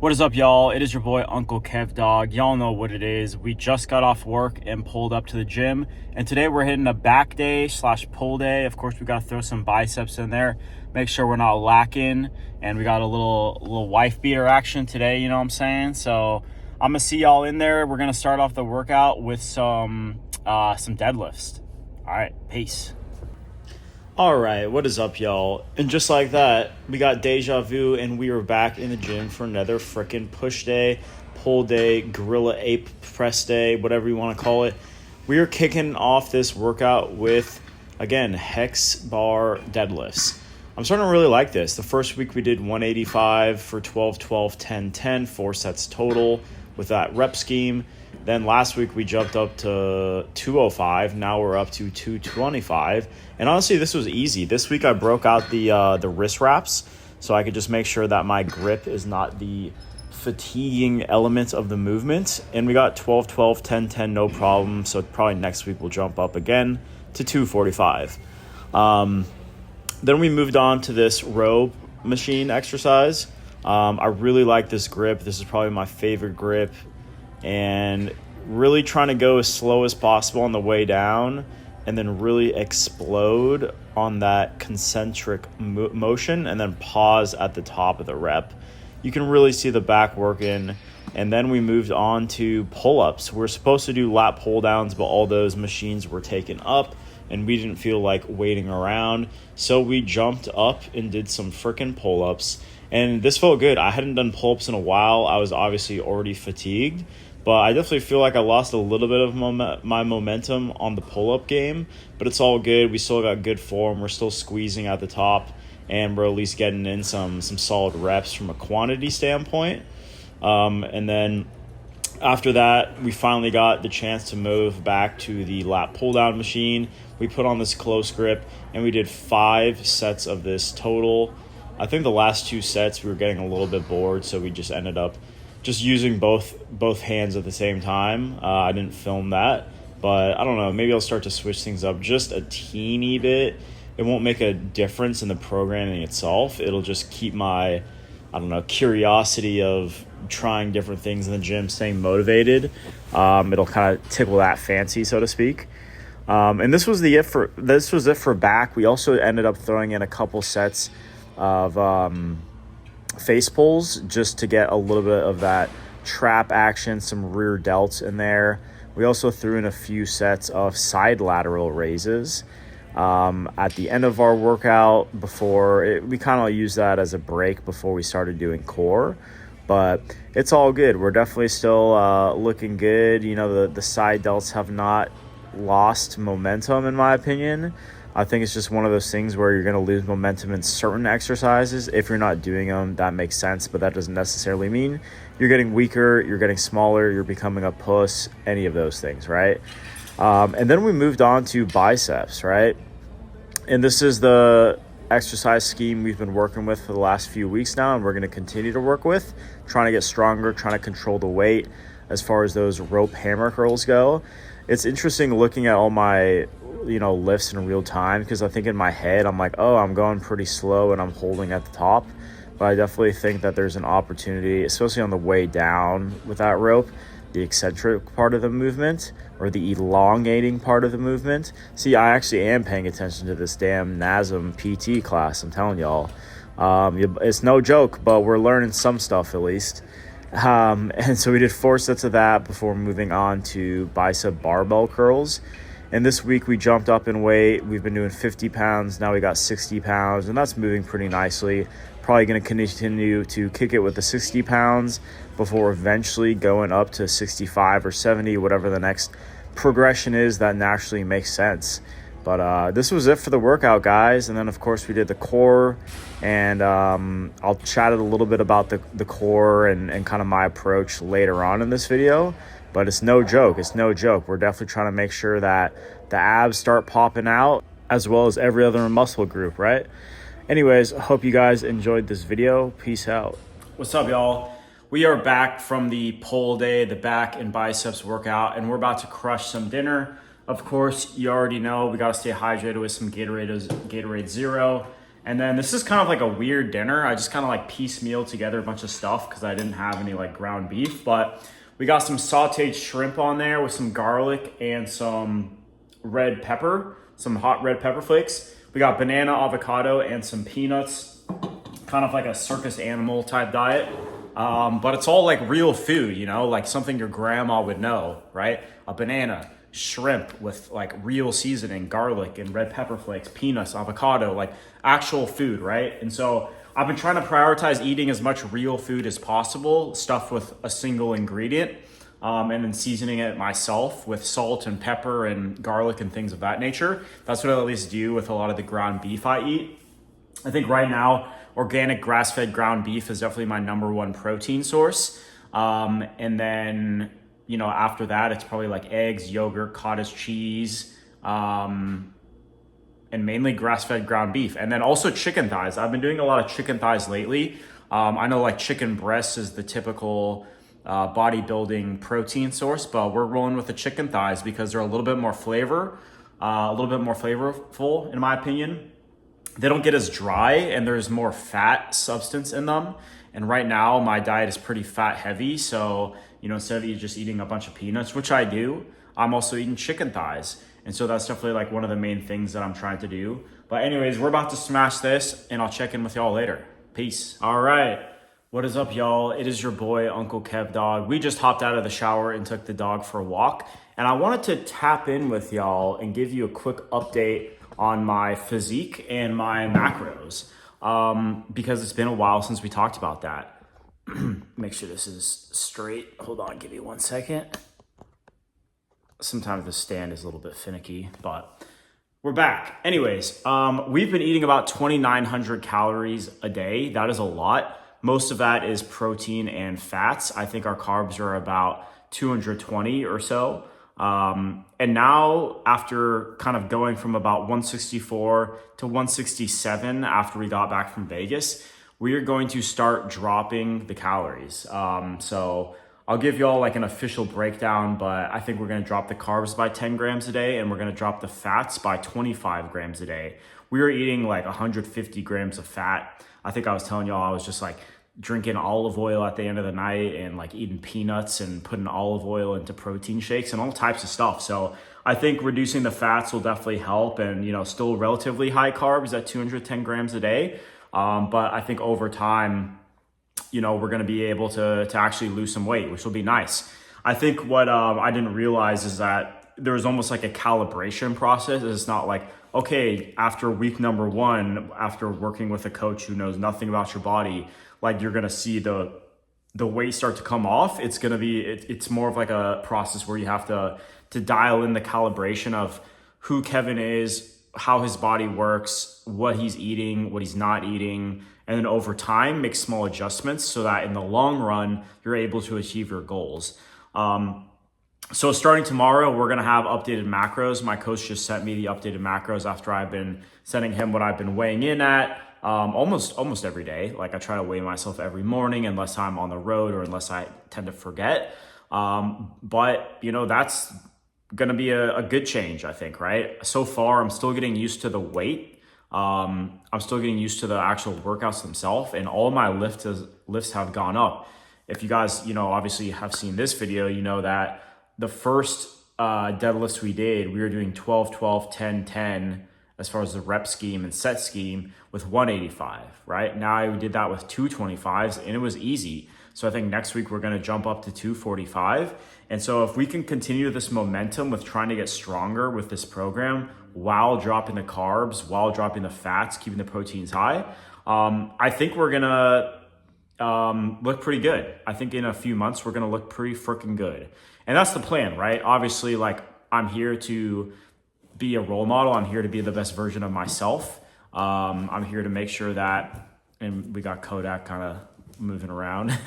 What is up, y'all? It is your boy UncleKevDawg. Y'all know what it is. We just got off work and pulled up to the gym, and today we're hitting a back day / pull day. Of course, we got to throw some biceps in there, make sure we're not lacking, and we got a little wife beater action today. You know what I'm saying? So I'm gonna see y'all in there. We're gonna start off the workout with some deadlifts. All right, peace. All right, what is up, y'all? And just like that, we got deja vu, and we are back in the gym for another freaking push day, pull day, gorilla ape press day, whatever you want to call it. We are kicking off this workout with, again, hex bar deadlifts. I'm starting to really like this. The first week we did 185 for 12, 12, 10, 10, 4 sets total with that rep scheme. Then last week we jumped up to 205. Now we're up to 225. And honestly, this was easy. This week I broke out the wrist wraps so I could just make sure that my grip is not the fatiguing element of the movement. And we got 12, 12, 10, 10, no problem. So probably next week we'll jump up again to 245. Then we moved on to this row machine exercise. I really like this grip. This is probably my favorite grip. And really trying to go as slow as possible on the way down and then really explode on that concentric motion and then pause at the top of the rep. You can really see the back working. And then we moved on to pull-ups. We're supposed to do lat pull-downs, but all those machines were taken up and we didn't feel like waiting around. So we jumped up and did some freaking pull-ups. And this felt good. I hadn't done pull-ups in a while. I was obviously already fatigued. But I definitely feel like I lost a little bit of my momentum on the pull-up game. But it's all good. We still got good form. We're still squeezing at the top. And we're at least getting in some solid reps from a quantity standpoint. And then after that, we finally got the chance to move back to the lat pull-down machine. We put on this close grip. And we did 5 sets of this total. I think the last 2 sets we were getting a little bit bored. So we just ended up just using both hands at the same time. I didn't film that, but I don't know. Maybe I'll start to switch things up just a teeny bit. It won't make a difference in the programming itself. It'll just keep my, curiosity of trying different things in the gym, staying motivated. It'll kind of tickle that fancy, so to speak. And this was it for back. We also ended up throwing in a couple sets of face pulls just to get a little bit of that trap action, some rear delts in there. We also threw in a few sets of side lateral raises at the end of our workout we kind of used that as a break before we started doing core, but it's all good. We're definitely still looking good. The side delts have not lost momentum in my opinion. I think it's just one of those things where you're going to lose momentum in certain exercises. If you're not doing them, that makes sense, but that doesn't necessarily mean you're getting weaker, you're getting smaller, you're becoming a puss, any of those things, right? And then we moved on to biceps, right? And this is the exercise scheme we've been working with for the last few weeks now, and we're going to continue to work with, trying to get stronger, trying to control the weight as far as those rope hammer curls go. It's interesting looking at all my lifts in real time, because I think in my head I'm like, oh, I'm going pretty slow and I'm holding at the top, but I definitely think that there's an opportunity, especially on the way down with that rope, the eccentric part of the movement or the elongating part of the movement. See, I actually am paying attention to this damn NASM PT class, I'm telling y'all. It's no joke, but we're learning some stuff at least. And so we did 4 sets of that before moving on to bicep barbell curls. And this week we jumped up in weight. We've been doing 50 pounds. Now we got 60 pounds, and that's moving pretty nicely. Probably going to continue to kick it with the 60 pounds before eventually going up to 65 or 70, whatever the next progression is that naturally makes sense. But this was it for the workout, guys. And then, of course, we did the core. And I'll chat a little bit about the core and kind of my approach later on in this video. But it's no joke. It's no joke. We're definitely trying to make sure that the abs start popping out as well as every other muscle group, right? Anyways, I hope you guys enjoyed this video. Peace out. What's up, y'all? We are back from the pull day, the back and biceps workout, and we're about to crush some dinner. Of course, you already know we got to stay hydrated with some Gatorade Zero. And then this is kind of like a weird dinner. I just kind of like piecemeal together a bunch of stuff because I didn't have any like ground beef. But we got some sauteed shrimp on there with some garlic and some red pepper, some hot red pepper flakes. We got banana, avocado, and some peanuts. Kind of like a circus animal type diet. But it's all like real food, you know, like something your grandma would know, right? A banana, shrimp with like real seasoning, garlic and red pepper flakes, peanuts, avocado, like actual food, right? And so I've been trying to prioritize eating as much real food as possible, stuff with a single ingredient, and then seasoning it myself with salt and pepper and garlic and things of that nature. That's what I at least do with a lot of the ground beef I eat. I think right now, organic grass-fed ground beef is definitely my number one protein source. And then, you know, after that, it's probably like eggs, yogurt, cottage cheese, and mainly grass-fed ground beef. And then also chicken thighs. I've been doing a lot of chicken thighs lately. I know like chicken breast is the typical bodybuilding protein source, but we're rolling with the chicken thighs because they're a little bit more flavorful in my opinion. They don't get as dry and there's more fat substance in them. And right now my diet is pretty fat heavy. So, you know, instead of you just eating a bunch of peanuts, which I do, I'm also eating chicken thighs. And so that's definitely like one of the main things that I'm trying to do. But anyways, we're about to smash this and I'll check in with y'all later. Peace. All right. What is up, y'all? It is your boy, UncleKevDawg. We just hopped out of the shower and took the dog for a walk. And I wanted to tap in with y'all and give you a quick update on my physique and my macros, because it's been a while since we talked about that. Make sure this is straight. Hold on, give me 1 second. Sometimes the stand is a little bit finicky, but we're back. Anyways, we've been eating about 2,900 calories a day. That is a lot. Most of that is protein and fats. I think our carbs are about 220 or so. And now after kind of going from about 164 to 167 after we got back from Vegas, we are going to start dropping the calories. So I'll give y'all like an official breakdown, but I think we're going to drop the carbs by 10 grams a day and we're going to drop the fats by 25 grams a day. We were eating like 150 grams of fat. I think I was telling y'all I was just like drinking olive oil at the end of the night and like eating peanuts and putting olive oil into protein shakes and all types of stuff. So I think reducing the fats will definitely help, and, you know, still relatively high carbs at 210 grams a day. But I think over time, you know, we're going to be able to actually lose some weight, which will be nice. I think what I didn't realize is that there was almost like a calibration process. It's not like, okay, after week number 1, after working with a coach who knows nothing about your body, like you're going to see the weight start to come off. It's going to be, it's more of like a process where you have to dial in the calibration of who Kevin is, how his body works, what he's eating, what he's not eating. And then over time, make small adjustments so that in the long run, you're able to achieve your goals. So starting tomorrow, we're going to have updated macros. My coach just sent me the updated macros after I've been sending him what I've been weighing in at almost every day. Like I try to weigh myself every morning unless I'm on the road or unless I tend to forget. But, you know, that's going to be a good change, I think, right? So far, I'm still getting used to the weight. I'm still getting used to the actual workouts themselves, and all my lifts have gone up. If you guys, you know, obviously have seen this video, you know that the first deadlifts we did, we were doing 12, 12, 10, 10 as far as the rep scheme and set scheme with 185, right? Now I did that with 225s and it was easy. So I think next week we're going to jump up to 245. And so if we can continue this momentum with trying to get stronger with this program while dropping the carbs, while dropping the fats, keeping the proteins high, I think we're going to look pretty good. I think in a few months, we're going to look pretty freaking good. And that's the plan, right? Obviously, like I'm here to be a role model. I'm here to be the best version of myself. I'm here to make sure that, and we got Kodak kind of moving around.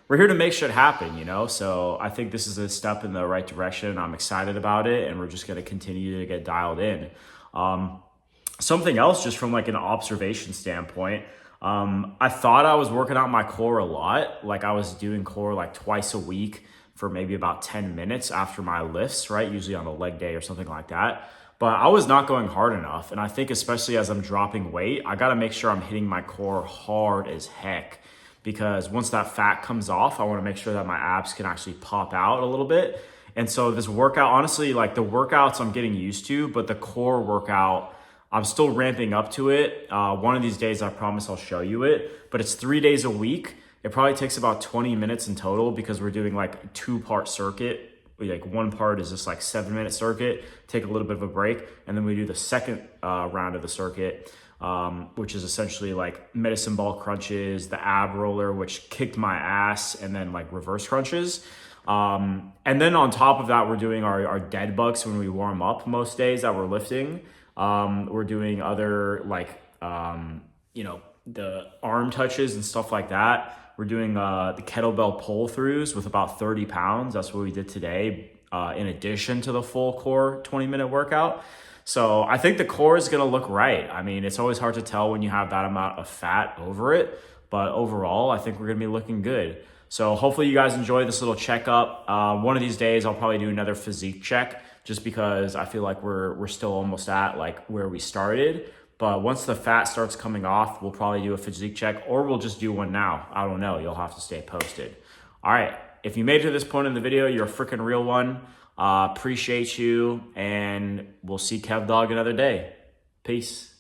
We're here to make shit happen, you know? So I think this is a step in the right direction. I'm excited about it, and we're just going to continue to get dialed in. Something else, just from like an observation standpoint, I thought I was working out my core a lot. Like I was doing core like twice a week for maybe about 10 minutes after my lifts, right? Usually on a leg day or something like that. but I was not going hard enough. And I think especially as I'm dropping weight, I gotta make sure I'm hitting my core hard as heck, because once that fat comes off, I wanna make sure that my abs can actually pop out a little bit. And so this workout, honestly, like the workouts I'm getting used to, but the core workout, I'm still ramping up to it. One of these days, I promise I'll show you it, but it's 3 days a week. It probably takes about 20 minutes in total because we're doing like a 2-part circuit. Like one part is just like 7-minute circuit, take a little bit of a break, and then we do the second round of the circuit, which is essentially like medicine ball crunches, the ab roller, which kicked my ass, and then like reverse crunches. And then on top of that, we're doing our dead bugs when we warm up most days that we're lifting. We're doing other like, the arm touches and stuff like that. We're doing the kettlebell pull throughs with about 30 pounds. That's what we did today, in addition to the full core 20-minute workout. So I think the core is going to look right. I mean, it's always hard to tell when you have that amount of fat over it, but overall, I think we're going to be looking good. So hopefully you guys enjoy this little checkup. One of these days, I'll probably do another physique check just because I feel like we're still almost at like where we started. But once the fat starts coming off, we'll probably do a physique check, or we'll just do one now. I don't know. You'll have to stay posted. All right. If you made it to this point in the video, you're a freaking real one. Appreciate you, and we'll see KevDawg another day. Peace.